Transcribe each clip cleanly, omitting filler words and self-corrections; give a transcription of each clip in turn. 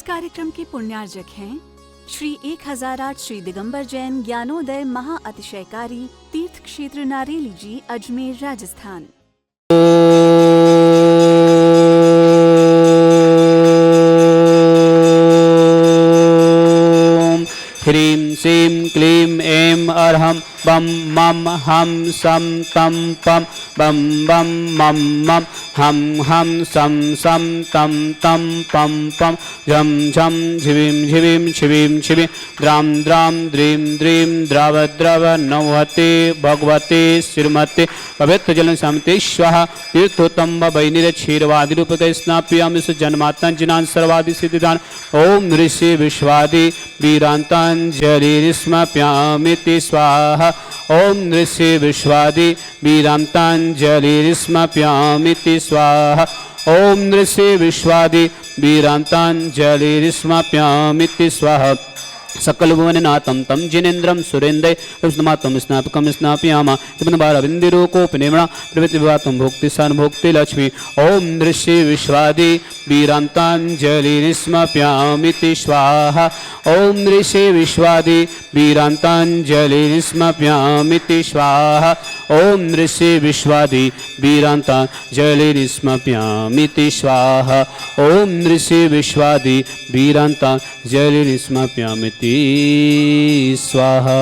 कार्यक्रम के पुण्यार्जक हैं श्री 1008 श्री दिगंबर जैन ज्ञानोदय महा अतिशयकारी तीर्थ क्षेत्र नारेली जी, अजमेर, राजस्थान। ह्रीं श्रीं क्लीं ऐं अर्हं बम मम हम सम तम पम बम बम मम मम हम हम सम सम तम तम पम पम झम झम झिविं झिविं छिविं छिविं द्रां द्रां द्रीं द्रीं द्रव द्रव नवहते भगवते श्रीमते पवित्र जल समिति स्वाहा तीर्थोत्तम वैनिर क्षीरवादिरूपक स्नाप्यामि जन्मात्मा जिनान सर्वादि सिद्धिदान ओम ऋषि विश्वादि वीरांतांजलिस्मप्यामिति स्वाहा ओम ऋषि विश्वादि वीरांतांजलिस्मप्यामिति स्वाहा ओम ऋषि विश्वादि वीरांतांजलिस्मप्यामिति स्वाहा सकल भुवननाथं तं जिनेन्द्रं सुरेन्द्र विष्णुमातं स्नापकं स्नापयामा बिंदिरोकोपनिमणा प्रवृत्तिवातं भोक्ति सर्वभोक्ति लक्ष्मी ओम ऋषि विश्वादि वीरांतांजलिस्मप्यामिति स्वाहा ओम ऋषि विश्वादि वीरांतांजलिस्मप्यामिति स्वाहा ओम ऋषि विश्वादि वीरांतांजलिस्मप्यामिति स्वाहा ओम ऋषि विश्वादि वीरांतांजलिस्मप्यामिति स्वाहा।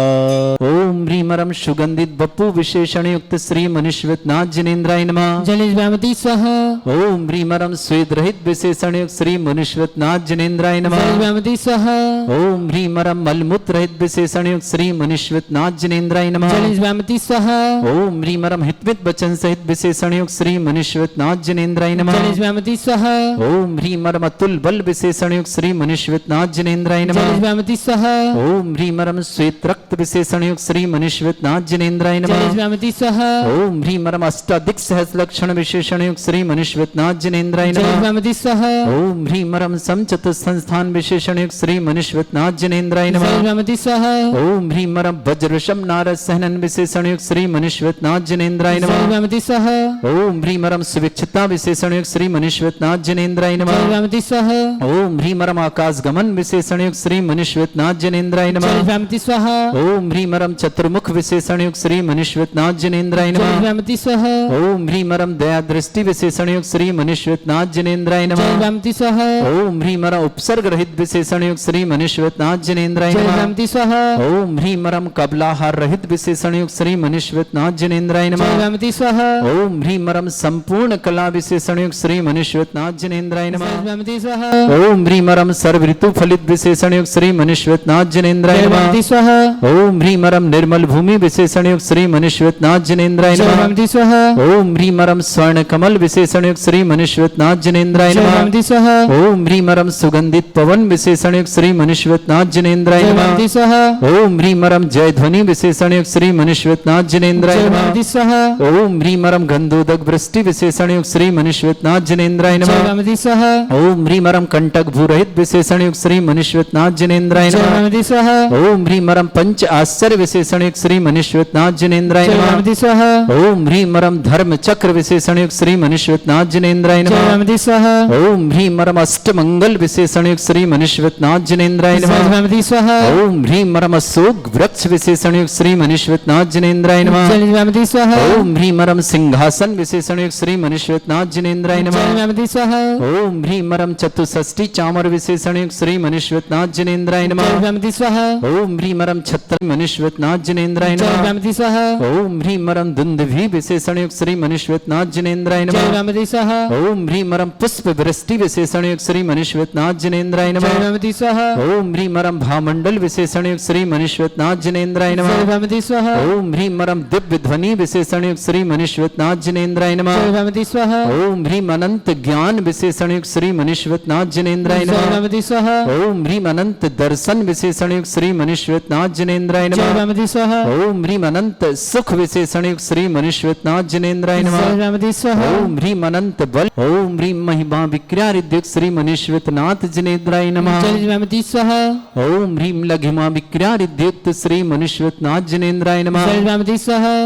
ओम ह्रीमरम सुगंधित बप्पु विशेषण युक्त श्री मनुष्यनाथ जिनेन्द्राय नमः। जलिस्वामति स्वाहा। ओम ह्रीमरम स्वेद रहित विशेषण युक्त श्री मनुष्यनाथ जिनेन्द्राय नमः। जलिस्वामति स्वाहा। ओम ह्रीमरम मलमूत्र रहित विशेषण युक्त श्री मनुष्यनाथ जिनेन्द्राय नमः। जलिस्वामति स्वाहा। ओम ह्रीमरम हितवित वचन सहित विशेषण युक्त श्री मनुष्यनाथ जिनेन्द्राय नमः। जलिस्वामति स्वाहा। ओम ह्रीमरम अतुल बल विशेषण युक्त श्री मनुष्यनाथ जिनेन्द्राय नमः। जलिस्वामति स्वाहा। ओम ह्रीमरम श्वेत रक्त विशेषण युक्त श्री मनुष्यनाथ जिनेन्द्राय नमः। जलिस्वामति स्वाहा। ओम ह्रीमरम अष्टाधिक सहस्र लक्षण विशेषण युक्त श्री मनुष्यनाथ जिनेन्द्राय नमः। जलिस्वामति स्वाहा। ओम ह्रीमरम समचतुर्थ संस्थान विशेषण युक्त श्री मनुष्यनाथ जिनेन्द्राय नमः। जलिस्वामति स्वाहा। ओम ह्रीमरम वज्रशम नारद सहनन विशेषण युक्त श्री मनुष्यनाथ जिनेन्द्राय नमः। जलिस्वामति स्वाहा। ओम ह्रीमरम सुविक्षता विशेषण युक्त श्री मनुष्यनाथ जिनेन्द्राय नमः। जलिस्वामति स्वाहा। ओम ह्रीमरम आकाश गमन विशेषण युक्त श्री मनुष्यनाथ जिनेन्द्राय नमः। जलिस्वामति स्वाहा। ओम ह्रीमरम चतुर्मुख विशेषण युक्त श्री मनुष्यनाथ जिनेन्द्राय नमः। जलिस्वामति स्वाहा। ओम ह्रीमरम दया दृष्टि विशेषण युक्त श्री मनुष्यनाथ जिनेन्द्राय नमः। जलिस्वामति स्वाहा। ओम ह्रीमरम उपसर्ग रहित विशेषण युक्त श्री मनुष्यनाथ जिनेन्द्राय नमः। जलिस्वामति स्वाहा। ओम ह्रीमरम कबलाहार रहित विशेषण युक्त श्री मनुष्यनाथ जिनेन्द्राय नमः। जलिस्वामति स्वाहा। ओम ह्रीमरम संपूर्ण कला विशेषण युक्त श्री मनुष्यनाथ जिनेन्द्राय नमः। जलिस्वामति स्वाहा। ओम ह्रीमरम सर्व ऋतु फलित विशेषण युक्त श्री मनुष्यनाथ जिनेन्द्राय नमः। जलिस्वामति स्वाहा। ओम ह्रीमरम निर्मल भूमि विशेषण युक्त श्री मनुष्यनाथ जिनेन्द्राय नमः। जलिस्वामति स्वाहा। ओम ह्रीमरम स्वर्ण कमल विशेषण युक्त श्री मनुष्यनाथ जिनेन्द्राय नमः। जलिस्वामति स्वाहा। ओम ह्रीमरम सुगंधित पवन विशेषण युक्त श्री मनुष्यनाथ जिनेन्द्राय नमः। जलिस्वामति स्वाहा। ओम ह्रीमरम जय ध्वनि विशेषण युक्त श्री मनुष्यनाथ जिनेन्द्राय नमः। जलिस्वामति स्वाहा। ओम ह्रीमरम गंधोदक वृष्टि विशेषण युक्त श्री मनुष्यनाथ जिनेन्द्राय नमः। जलिस्वामति स्वाहा। ओम ह्रीमरम कंटक भूरहित विशेषण युक्त श्री मनुष्यनाथ जिनेन्द्राय नमः। जलिस्वामति स्वाहा। ओम ह्रीमरम पंच आश्चर्य विशेषण युक्त श्री मनुष्यनाथ जिनेन्द्राय नमः। जलिस्वामति स्वाहा। ओम ह्रीमरम धर्म चक्र विशेषण युक्त श्री मनुष्यनाथ जिनेन्द्राय नमः। जलिस्वामति स्वाहा। ओम ह्रीमरम अष्टमंगल विशेषण युक्त श्री मनुष्यनाथ जिनेन्द्राय नमः। जलिस्वामति स्वाहा। ओम ह्रीमरम अशोक वृक्ष विशेषण युक्त श्री मनुष्यनाथ जिनेन्द्राय नमः। जलिस्वामति स्वाहा। ओम ह्रीमरम सिंहासन विशेषण युक्त श्री मनुष्यनाथ जिनेन्द्राय नमः। जलिस्वामति स्वाहा। ओम ह्रीमरम चतुष्षष्टि चामर विशेषण युक्त श्री मनुष्यनाथ जिनेन्द्राय नमः। जलिस्वामति स्वाहा। ओम ह्रीमरम छत्र मनुष्यनाथ जिनेन्द्राय नमः। जलिस्वामति स्वाहा। ओम ह्रीमरम दुंदुभि विशेषण युक्त श्री मनुष्यनाथ जिनेन्द्राय नमः। जलिस्वामति स्वाहा। ओम ह्रीमरम पुष्प वृष्टि विशेषण युक्त श्री मनुष्यनाथ जिनेन्द्राय नमः। जलिस्वामति स्वाहा। ओम ह्रीमरम भामंडल विशेषण युक्त श्री मनुष्यनाथ जिनेन्द्राय नमः। जलिस्वामति स्वाहा। ओम ह्रीमरम दिव्य ध्वनि विशेषण युक्त श्री मनुष्यनाथ जिनेन्द्राय नमः। जलिस्वामति स्वाहा। ओम ह्रीम अनंत ज्ञान विशेषण युक्त श्री मनुष्यनाथ जिनेन्द्राय नमः। जलिस्वामति स्वाहा। ओम ह्रीम अनंत दर्शन विशेषण युक्त श्री मनुष्यनाथ जिनेन्द्राय नमः। जलिस्वामति स्वाहा। ओम ह्रीम अनंत सुख विशेषण युक्त श्री मनुष्यनाथ जिनेन्द्राय नमः। जलिस्वामति स्वाहा। ओम ह्रीम अनंत बल ओम ह्रीम महिमा विक्रियारिद्युक्त श्री मनुष्यनाथ जिनेन्द्राय नमः। जलिस्वामति स्वाहा। ओम ह्रीम लघिमा विक्रियारिद्युक्त श्री मनुष्यनाथ जिनेन्द्राय नमः। जलिस्वामति स्वाहा।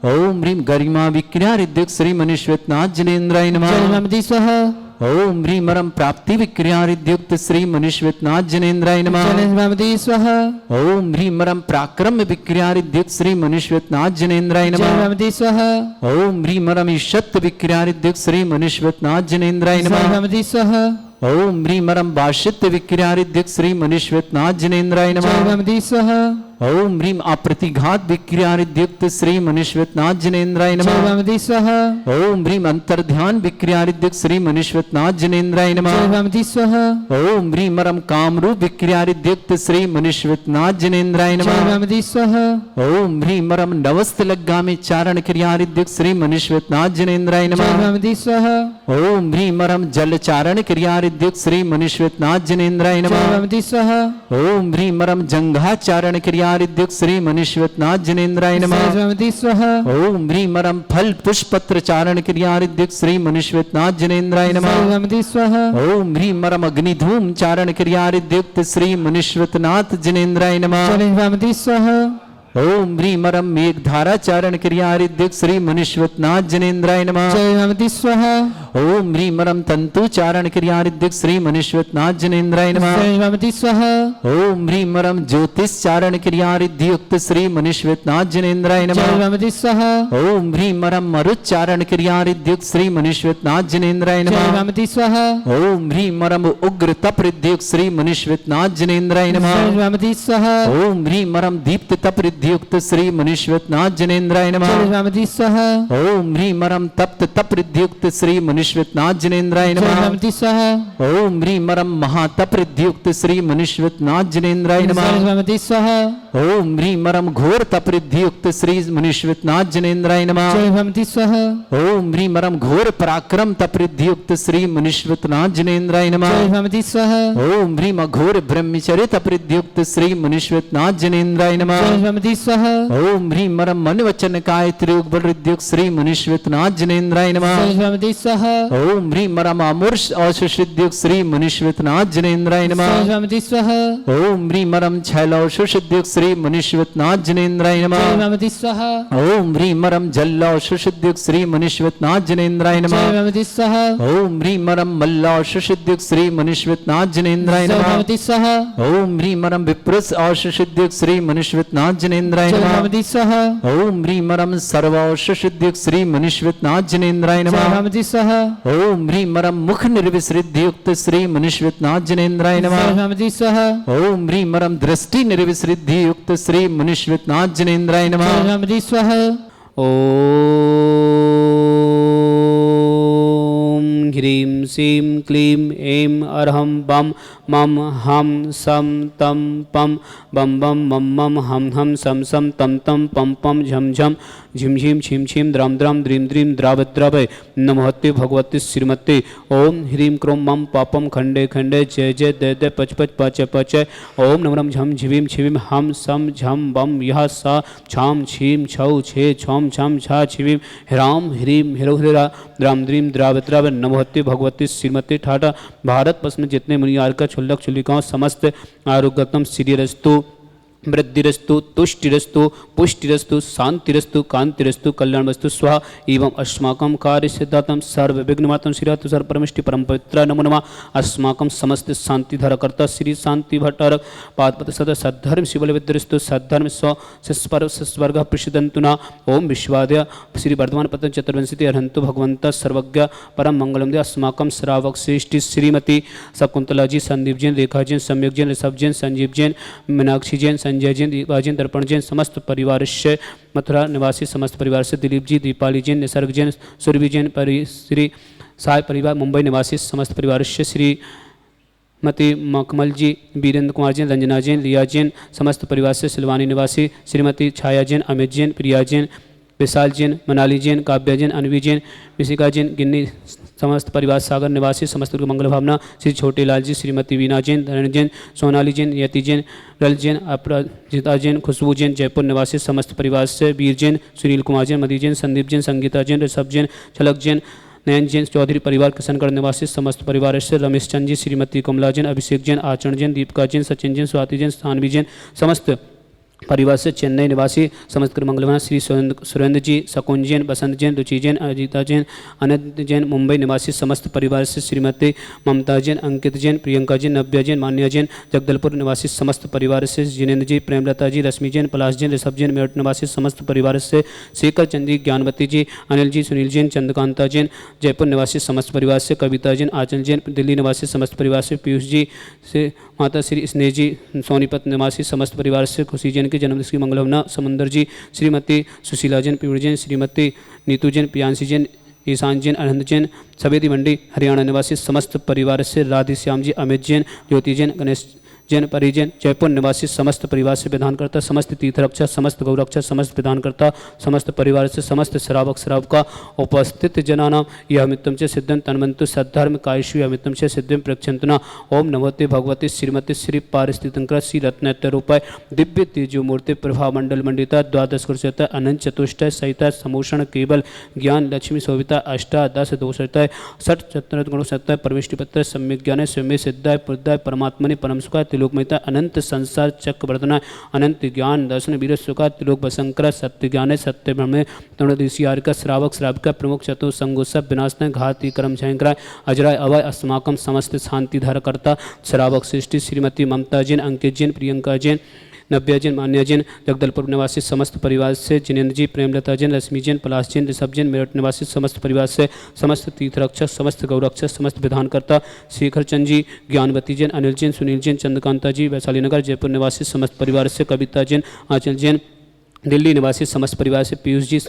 ओम ह्रीम गरिमा विक्रियारिद्युक्त श्री मनुष्यनाथ जिनेन्द्राय नमः। जलिस्वामति स्वाहा। ओम ह्रीं मरम प्राप्ति विक्रिया रिद्युक्त श्री मनीश्वरनाथ जनेन्द्राय नमः जनेन्द्रमति स्वाहा ओम ह्रीं मरम पराक्रम विक्रिया रिद्युक्त श्री मनीश्वरनाथ जनेन्द्राय नमः जनेन्द्रमति स्वाहा ओम ह्रीं मरम ईशत विक्रिया रिद्युक्त श्री मनीश्वरनाथ जनेन्द्राय नमः जनेन्द्रमति स्वाहा ओम ह्रीं मरम वाशित विक्रिया रिद्युक्त श्री मनीश्वरनाथ जनेन्द्राय नमः जनेन्द्रमति स्वाहा ओम ह्रीं अप्रतिघात विक्रिया रिद्युक्त श्री मनीश्वरनाथ जनेन्द्राय नमः जनेन्द्रमति स्वाहा ओम ह्रीं अंतर्ध्यान विक्रिया रिद्युक्त श्री मनीश्वरनाथ जनेन्द्राय नमः जनेन्द्रमति स्वाहा ओम ह्रीं मरम कामरूप विक्रिया रिद्युक्त श्री मनीश्वरनाथ जनेन्द्राय नमः जनेन्द्रमति स्वाहा ओम ह्रीं मरम नवस्त लग्गामी चारण क्रिया रिद्युक्त श्री मनीश्वरनाथ जनेन्द्राय नमः जनेन्द्रमति स्वाहा ओम ह्रीं मरम जल चारण क्रिया रिद्युक्त श्री मनीश्वरनाथ जनेन्द्राय नमः जनेन्द्रमति स्वाहा ओम ह्रीं मरम जंघा चारण क्रिया रिद्युक्त श्री मनीश्वरनाथ जनेन्द्राय नमः जनेन्द्रमति स्वाहा ओम ह्रीं मरम फल पुष्पत्र चारण क्रिया रिद्युक्त श्री मनीश्वरनाथ जनेन्द्राय नमः जनेन्द्रमति स्वाहा ओम ह्रीं मरम अग्निधूम चारण क्रिया रिद्युक्त श्री मनीश्वरनाथ जनेन्द्राय नमः जनेन्द्रमति स्वाहा ओम ह्रीं मरम मेघधारा चारण क्रिया रिद्युक्त श्री मनीश्वरनाथ जनेन्द्राय नमः जनेन्द्रमति स्वाहा ओम ह्रीं मरम तंतु चारण क्रिया रिद्युक्त श्री मनीश्वरनाथ जनेन्द्राय नमः जनेन्द्रमति स्वाहा ओम ह्रीं मरम ज्योतिष चारण क्रिया रिद्युक्त श्री मनीश्वरनाथ जनेन्द्राय नमः जनेन्द्रमति स्वाहा ओम ह्रीं मरम मरुच्चारण क्रिया रिद्युक्त श्री मनीश्वरनाथ जनेन्द्राय नमः जनेन्द्रमति स्वाहा ओम ह्रीं मरम उग्र तप रिद्युक्त श्री मनीश्वरनाथ जनेन्द्राय नमः जनेन्द्रमति स्वाहा ओम ह्रीं मरम दीप्त तप रिद्युक्त श्री मनीश्वरनाथ जनेन्द्राय नमः जनेन्द्रमति स्वाहा ओम ह्रीं मरम तप्त तप रिद्युक्त श्री मनीश्वरनाथ जनेन्द्राय नमः जनेन्द्रमति स्वाहा ओम ह्रीं मरम महातप रिद्युक्त श्री मनीश्वरनाथ जनेन्द्राय नमः जनेन्द्रमति स्वाहा ओम ह्रीं मरम घोर तप रिद्युक्त श्री मनीश्वरनाथ जनेन्द्राय नमः जनेन्द्रमति स्वाहा ओम ह्रीं मरम घोर पराक्रम तप रिद्युक्त श्री मनीश्वरनाथ जनेन्द्राय नमः जनेन्द्रमति स्वाहा ओम ह्रीं घोर ब्रह्मचर्य तप रिद्युक्त श्री मनीश्वरनाथ जनेन्द्राय नमः जनेन्द्रमति स्वाहा ओम ह्रीं मरम मन वचन काय त्रियोग बल रिद्युक्त श्री मनीश्वरनाथ जनेन्द्राय नमः जनेन्द्रमति स्वाहा ओम ह्रीं मरम अमूर्ष औषध रिद्युक्त श्री मनीश्वरनाथ जनेन्द्राय नमः जनेन्द्रमति स्वाहा ओम ह्रीं मरम छैलौषध रिद्युक्त श्री मनीश्वरनाथ जनेन्द्राय नमः जनेन्द्रमति स्वाहा ओम ह्रीं मरम जल्लौषध रिद्युक्त श्री मनीश्वरनाथ जनेन्द्राय नमः जनेन्द्रमति स्वाहा ओम ह्रीं मरम मल्लौषध रिद्युक्त श्री मनीश्वरनाथ जनेन्द्राय नमः जनेन्द्रमति स्वाहा ओम ह्रीं मरम विप्रस औषध रिद्युक्त श्री मनीश्वरनाथ जनेन्द्राय नमः जनेन्द्रमति स्वाहा ओम ह्रीं मरम सर्वौषध रिद्युक्त श्री मनीश्वरनाथ जनेन्द्राय नमः जनेन्द्रमति स्वाहा ओम ह्रीं मरम मुख निर्विसृद्युक्त श्री मनीश्वरनाथ जनेन्द्राय नमः जनेन्द्रमति स्वाहा ओम ह्रीं मरम दृष्टि निर्विसृद्युक्त श्री मनीश्वरनाथ जनेन्द्राय नमः जनेन्द्रमति स्वाहा ओम ह्रीं श्रीं क्लीं ऐं अर्हं बम मम हम सम तम पम बम बम मम मम हम सम सम तम तम पम पम झम झम झिम झिम छिम छिम द्राम द्राम द्रीम द्रीम द्रावद्रावय नमोहते भगवते श्रीमते ओम ह्रीं क्रों मम पापम खंडे खंडे जय जय दय दय पच पच पच पच ओम नमरम झम झिवीम छिवीम हम सम झम बम यह सा छाम छीम छौ छे छौम छम छा छिवीम ह्राम ह्रीं हिरो हिरा द्राम द्रीम द्रावद्रावय नमोहते भगवते श्रीमते ठाटा भारत पस में जितने मुनियार का छुल्लक छुल्लिकाओं समस्त आरोग्यतम श्रीरस्तु वृद्धिरस्तु तुष्टिरस्तु पुष्टिरस्तु शांतिरस्तु कांतिरस्तु कल्याणवस्तु स्वाहा एवं अस्माकं कार्य सिद्धातम सर्व विघ्नमातम श्रीरातु सर्व परमिष्टि परम पवित्र नमो नमः अस्माकं समस्त शांतिधरकर्ता श्री शांति भट्टारक पादपत सदा सद्धर्म शिवल विद्रस्तु सद्धर्म स्व शिस्पर स्वर्ग प्रसिद्धंतुना ओम विश्वादय श्री वर्धमान पतन चतुर्विंशति अरहंतु भगवंत सर्वज्ञ परम मंगलम दे अस्माकं श्रावक श्रेष्ठी श्रीमती शकुंतला जी संदीप जैन रेखा जैन सम्यक जैन ऋषभ जैन संजीव जैन मीनाक्षी जैन संजय जैन दीपा जैन दर्पण जैन समस्त परिवार से मथुरा निवासी समस्त परिवार से दिलीप जी दीपाली जैन निसर्ग जैन सुरभि जैन श्री साय परिवार मुंबई निवासी समस्त परिवार से श्री मती मकमल जी वीरेंद्र कुमार जैन रंजना जैन लिया जैन समस्त परिवार से सिलवानी निवासी श्रीमती छाया जैन अमित जैन प्रिया जैन विशाल जैन मनाली जैन काव्या जैन अनवी जैन विशिका जैन गिन्नी समस्त परिवार सागर निवासी समस्त मंगल भावना श्री छोटे लाल जी श्रीमती वीना जैन धरण जैन सोनाली जैन यति जैन रल जैन अपराजिता जैन खुशबू जैन जयपुर निवासी समस्त परिवार से वीर जैन सुनील कुमार जैन मदी जैन संदीप जैन संगीता जैन ऋषभ जैन छलक जैन नयन जैन चौधरी परिवार किशनगढ़ निवासी समस्त परिवार से रमेश चंद जी श्रीमती कमला जैन अभिषेक जैन आचरण जैन दीपिका जैन सचिन जैन स्वाति जैन सानवी जैन समस्त परिवार से चेन्नई निवासी समस्त मंगलवान श्री सुरेंद्र जी, शकुन जैन, बसंत जैन, रुचि जैन, अजिता जैन, अनंत जैन। मुंबई निवासी समस्त परिवार से श्रीमती ममता जैन, अंकित जैन, प्रियंका जैन, नव्या जैन, मान्या जैन। जगदलपुर निवासी समस्त परिवार से जिनेन्द्र जी, प्रेमलता जी, रश्मि जैन, पलाश जैन, ऋषभ जैन। मेरठ निवासी समस्त परिवार से शेखर चंद जी, ज्ञानवती जी, अनिल जी, सुनील जैन, चंद्रकांता जैन। जयपुर निवासी समस्त परिवार से कविता जैन, आंचल जैन। दिल्ली निवासी समस्त परिवार से पीयूष जी से माता श्री स्नेह जी। सोनीपत निवासी समस्त परिवार से खुशी जैन के जन्मदिन की मंगलकामना। समुंदर जी, श्रीमती सुशीला जैन, पीयूष जैन, श्रीमती नीतू जैन, प्रियांशी जैन, ईशान जैन, अनंत जैन। सवेदी मंडी हरियाणा निवासी समस्त परिवार से राधे श्याम जी, अमित जैन, ज्योति जैन, गणेश जैन, परिजन। जयपुर निवासी समस्त परिवार से विधानकर्ता, समस्त तीर्थरक्षा, समस्त गौरक्षा, समस्त विधानकर्ता, समस्त परिवार से समस्त श्रावक श्रावका उपस्थित जनानाम यह मित्रम च सिद्धम तन्वंतु सद्धर्म कायशु यह मित्रम च सिद्धम प्रक्षंतना। ओम नमोते भगवती श्रीमती श्री पारिस्थितिकर श्री रत्नत्य रूपाय दिव्य तेजो मूर्ति प्रभा मंडल मंडिता द्वादश कुर्शता अनंत चतुष्टय सहिता समूषण केवल ज्ञान लक्ष्मी शोभिता अष्टादश दोषताय षट चतुर्थ गुणसत्ताय परमेष्टिपत्र सम्यक ज्ञान स्वयं सिद्धाय पुरुद्धाय परमात्मनि परम सुखाय त्रिलोकमयता अनंत संसार चक्रवर्तना अनंत ज्ञान दर्शन वीर सुखा त्रिलोक वसंकर सत्य ज्ञान सत्य ब्रह्म तृणदिशियारिका श्रावक श्राविका प्रमुख चतुर संगोत्सव विनाशन घाती कर्म भयंकराय अजराय अवय अस्माकम समस्त शांति धारकर्ता श्रावक सृष्टि श्रीमती ममता जैन, अंकित जैन, प्रियंका जैन, नव्या जैन, मान्या जैन। जगदलपुर निवासी समस्त परिवार से जिनेन्द्र जी, प्रेमलता जैन, रश्मि जैन, पलाश जैन, ऋषभ जैन। मेरठ निवासी समस्त परिवार से समस्त तीर्थरक्षक, समस्त गौरक्षक, समस्त विधानकर्ता शेखर चंद जी, ज्ञानवती जैन, अनिल जैन, सुनील जैन, चंद्रकांता जी, वैशाली नगर। जयपुर निवासी समस्त परिवार से कविता जैन, आंचल जैन। दिल्ली निवासी समस्त परिवार से पीयूष जी,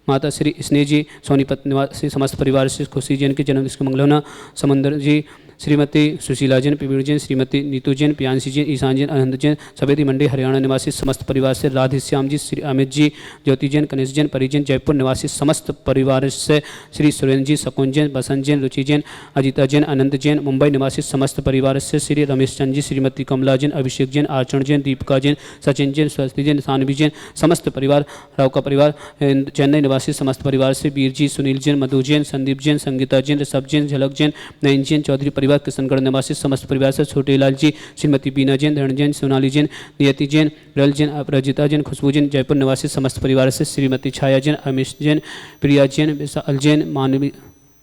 माता श्री स्नेह जी। सोनीपत निवासी समस्त परिवार से खुशी जैन के जन्मदिन की मंगलकामना। समंदर जी, श्रीमती सुशीला जैन, पीवीर जैन, श्रीमती नीतू जैन, प्रियांशी जैन, ईशान जैन, अनंत जैन। सवेदी मंडी हरियाणा निवासी समस्त परिवार से राधे श्याम जी, श्री अमित जी, ज्योति जैन, गणेश जैन, परिजन। जयपुर निवासी समस्त परिवार से श्री सुरेंद्र जी, शकुन जैन, बसंत जैन, रुचि जैन, अजिता जैन, अनंत जैन। मुंबई निवासी समस्त परिवार से श्री रमेश चंद जी, श्रीमती कमला जैन, अभिषेक जैन, आचरण जैन, दीपिका जैन, सचिन जैन, स्वस्ति जैन, सानवी जैन। समस्त परिवार राव का परिवार। चेन्नई निवासी समस्त परिवार से वीर जी, सुनील जैन, मधु जैन, संदीप जैन, संगीता जैन, ऋषभ जैन, झलक जैन, नयन जैन। चौधरी परिवार किशनगढ़ निवासी समस्त परिवार से छोटे लाल जी, श्रीमती बीना जैन, धरण जैन, सोनाली जैन, नियति जैन, रल जैन, अपराजिता जैन, खुशबू जैन। जयपुर निवासी समस्त परिवार से श्रीमती छाया जैन, अमिश जैन, प्रिया जैन, विशाल जैन,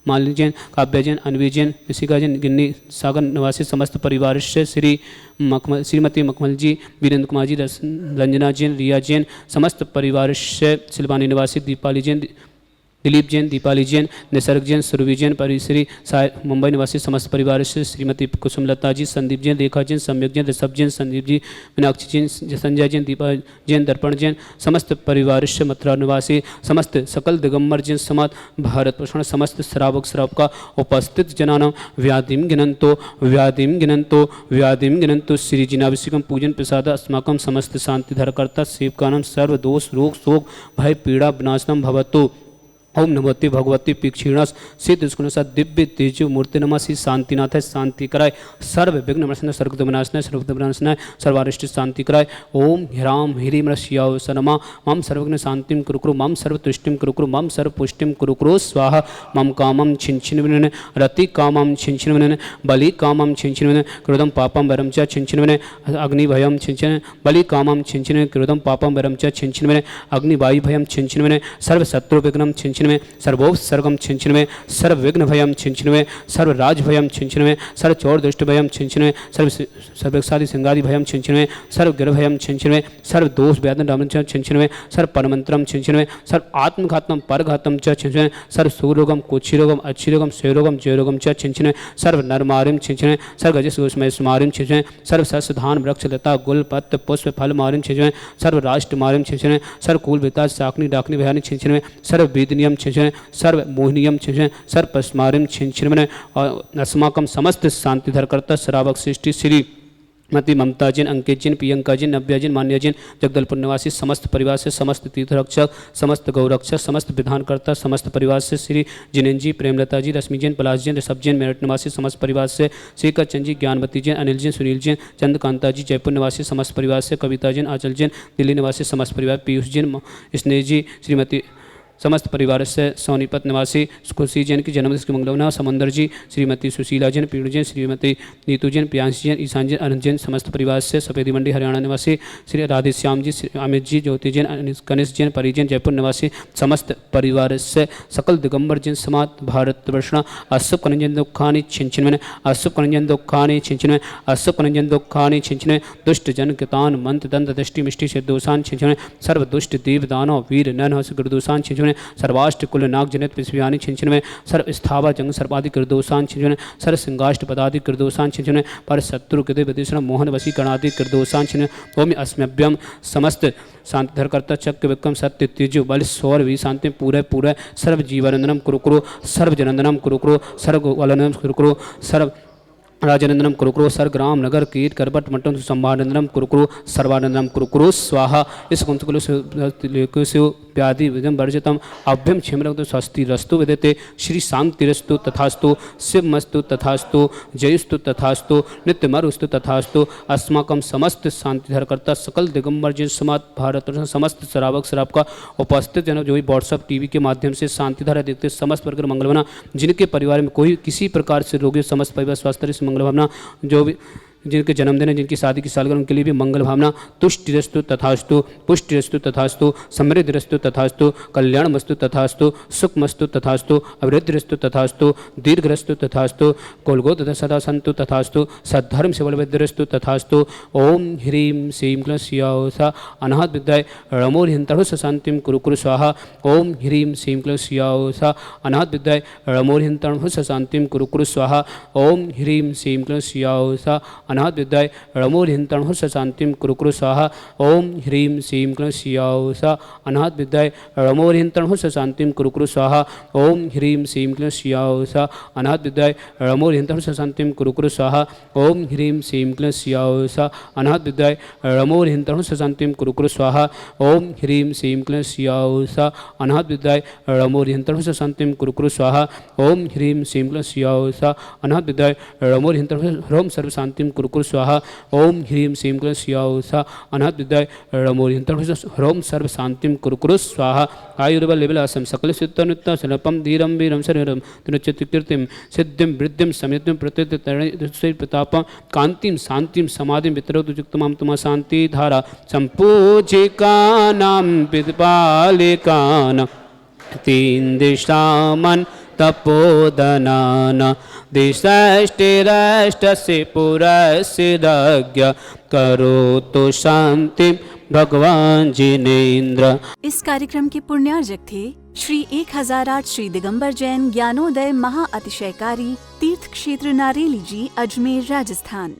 मालिनी जैन, काव्या जैन, अनवी जैन, ऋषिका जैन। गिन्नी सागर निवासी समस्त परिवार से श्रीमती मखमल जी, वीरेंद्र कुमार जी, रंजना जैन, रिया जैन। समस्त परिवार से सिलवानी निवासी दीपाली जैन, दिलीप जैन, दीपाली जैन, निसर्ग जैन, सुरभि जैन। परिश्री मुंबई निवासी समस्त परिवार से श्रीमती कुसुमलता जी, संदीप जैन, रेखा जैन, सम्यक जैन, ऋषभ जैन, संदीप जी, मीनाक्षी जैन, संजय जैन, दीपा जैन, दर्पण जैन। समस्त परिवार से मथुरा निवासी समस्त सकल दिगंबर जैन समाज भारत पोषण समस्त श्रावक श्रावका उपस्थित जनानाम व्याधिम गिनंतो व्याधिम गिनंतो व्याधिम गिनंतो श्री जिनाभिषेकम पूजन प्रसाद अस्माकम समस्त शांति धरकर्ता सेवकानम सर्व दोष रोग शोक भय पीड़ा विनाशनम भवतु। ओम नमोते भगवती पीक्षीणस सिद्ध स्कुणसा दिव्य तेजो मूर्ति नमः श्री शांतिनाथ है शांति कराय सर्व विघ्न विनाशनाय सर्वदुख विनाशनाय सर्वदुख विनाशनाय सर्वारिष्ट शांति कराय। ओम ह्राम ह्रीम श्याव सनमा मम सर्वज्ञ शांतिम कुरुकुरु मम सर्वतुष्टिम कुरुकुरु मम सर्वपुष्टिम कुरुकुरु स्वाहा मम कामम छिंछिन्विन रति कामम छिंछिन्विन बलि कामम छिंछिन्विन क्रोधम पापम वरम च छिंछिन्विन अग्नि भयम छिंछिन बलि कामम छिंछिन्विन क्रोधम पापम वरम च छिंछिन्विन अग्नि वायु भयम छिंछिन्विन सर्व शत्रु विघ्नम छिंछिन्विन सर्वोपसर्गम छिंछिन्विन सर्व विघ्न भयम छिंछिन्विन सर्व राज भयम छिंछिन्विन सर्व चौर दुष्ट भयम छिंछिन्विन सर्वसादि सिंगादि भयम छिंछिन्विन सर्व गिर भयम छिंछिन्विन सर्व दोष व्याधन रामन च छिंछिन्विन सर्व परमंत्रम छिंछिन्विन सर्व आत्मघातम परघातम च छिंछिन्विन सर्व सूरोगम कोच्छिरोगम अच्छिरोगम क्षयरोगम जयरोगम च छिंछिन्विन सर्व नरमारिम छिंछिन्विन सर्व गजस्मय स्मारिम छिंछिन्विन सर्व सस्धान वृक्ष लता गुल पत्र पुष्प फल मारिम छिंछिन्विन सर्व राष्ट्र मारिम छिंछिन्विन सर्व कुल विताज साकनी डाकनी भयानी छिंछिन्विन सर्व वेदनियम छिंछिन्विन सर्व मोहिनियम छिंछिन्विन सर्व पस्मारिम छिंछिन्विन और अस्माकम समस्त शांति धरकर्ता श्रावक सृष्टि श्री मती ममता जैन, अंकित जैन, प्रियंका जैन, नव्या जैन, मान्या जैन। जगदलपुर निवासी समस्त परिवार से समस्त तीर्थरक्षक समस्त गौरक्षक समस्त विधानकर्ता समस्त परिवार से श्री जिनेन्द्र जी, प्रेमलता जी, रश्मि जैन, पलाश जैन, ऋषभ जैन। मेरठ निवासी समस्त परिवार से शेखर चंद जी, ज्ञानवती जैन, अनिल जैन, सुनील जैन, चंद्रकांता जी। जयपुर निवासी समस्त परिवार से कविता जैन, आंचल जैन। दिल्ली निवासी समस्त परिवार पीयूष जैन, स्नेह जी, श्रीमती समस्त परिवार से सोनीपत निवासी खुशी जैन की जन्मदिन की मंगलवना समंदर जी, श्रीमती सुशीला जैन, पीड़ू जैन, श्रीमती नीतू जैन, प्रियांशी जैन, ईशान जैन, अनंत जैन, समस्त परिवार से सफेदी मंडी हरियाणा निवासी श्री राधेश्याम जी, अमित जी, ज्योति जैन, कनिष्ठ जैन, परी जैन, जयपुर निवासी समस्त परिवार से सकल दिगंबर जैन समाज भारत वर्षण अशुभ कनंजन दुखानी छिंचन अशुभ कनंजन दुखानी छिंचन अशुभ कनंजन दुखानी छिंचन दुष्ट जन कितान मंत्र दंत दृष्टि मिष्टि से दोषान छिंचन सर्व दुष्ट देव दानव वीर नन हस गुरुदोषान छिंचन सर्वाष्ट कुल नाग जनित पृथ्व्यानि छिंचन सर्व स्थावर जंग सर्पादि कृदोषान छिंचन सर्व सिंगाष्ट पदादि कृदोषान छिंचन पर शत्रु कृदय विदिशण मोहन वशी गणादि कृदोषान छिंचन ओम अस्म्यभ्यम समस्त शांति धर करता चक्र विक्रम सत्य तेजो बल सौर भी शांति पूरे पूरे सर्व जीवनंदनम कुरुकुरु सर्व जनंदनम कुरुकुरु सर्व वलनम कुरुकुरु सर्व राजनंदनम कुरुकुरु सर्ग्राम नगर कीट करपट मटन संभानंदनम कुरुकुरु सर्वानंदनम कुरुकुरु स्वाहा इस कुंतकुलु व्याधि विदम वर्जितम अभ्यम क्षेमरक्तु स्वस्ति रस्तु विदते श्री शांतिरस्तु तथास्तु शिवमस्तु तथास्तु जयस्तु तथास्तु नित्यमरुस्तु तथास्तु अस्माकं समस्त शांतिधर करता सकल दिगंबर जिन समाज भारत समस्त श्रावक श्रावक का उपस्थित जन जो भी व्हाट्सअप टीवी के माध्यम से शांतिधारा देखते समस्त वर्ग मंगलवाना जिनके परिवार में कोई किसी प्रकार से रोगी समस्त परिवार स्वास्थ्य मंगल भावना जो भी जिनके जन्मदिन है जिनकी शादी की सालगिरह उनके लिए भी मंगल भावना तुष्टिरस्तु तथास्तु पुष्टिरस्तु तथास्तु समृद्धिरस्तु तथास्तु कल्याणमस्तु तथास्तु सुखमस्तु तथास्तु अवृद्धिरस्तु तथास्तु दीर्घरस्तु तथास्तु कोलगोत सदा संतु तथास्तु सद्धर्म शिवलविद्यरस्तु तथास्तु ओम ह्रीं श्रीं क्लीं स्यासा अनाहत विद्याय रमोर्हिंतरु शांतिम कुरुकुरु स्वाहा ओम ह्रीं श्रीं क्लीं स्यासा अनाहत विद्याय रमोर्हिंतरु शांतिम कुरुकुरु स्वाहा ओम ह्रीं श्रीं क्लीं स्यासा अनाहत विद्याय रमोर्हिंतरु शांतिम कुरुकुरु स्वाहा ओम ह्रीं श्रीं क्लीं स्यासा अनाहत विद्याय रमोर्हिंतरु शांतिम कुरुकुरु स्वाहा ओम ह्रीं श्रीं क्लीं स्यासा अनाहत विद्याय रमोर्हिंतरु शांतिम कुरुकुरु स्वाहा ओम ह्रीं श्रीं क्लीं स्यासा अनाहत विद्याय रमोर्हिंतरु शांतिम कुरुकुरु स्वाहा ओम ह्रीं श्रीं क्लीं स्यासा अनाहत विद्याय रमोर्हिंतरु शांतिम कुरुकुरु स्वाहा ओम ह्रीं श्रीं क्लीं स्यासा अनाहत विद्याय रमोर्हिंतरु ह्रोम सर्व शांतिम कुरुकुरु स्वाहा ओम ह्रीं श्रीं क्लीं स्यासा अनाहत विद्याय रमोर्हिंतरु ह्रोम सर्व शांतिम कुरुकुरु स्वाहा आयुर्बल विलासम सकल सिद्धनुत्तम शरपम धीरम वीरम शरीरम तुनच्यति कीर्तिम सिद्धिम वृद्धिम समितिम प्रत्यय प्रतापम कांतिम शांतिम समाधिम वितरतु युक्तमाम तुम शांति धारा संपूजिकानां पितपालिकानां तीन दिशामन तपोदनान दिशष्टिरष्टस्य पुरस्सिदज्ञ करोतु शांति भगवान जिनेन्द्र। इस कार्यक्रम के पुण्यार्जक थे श्री 1008 श्री दिगंबर जैन ज्ञानोदय महा अतिशयकारी तीर्थ क्षेत्र नारेली जी, अजमेर, राजस्थान।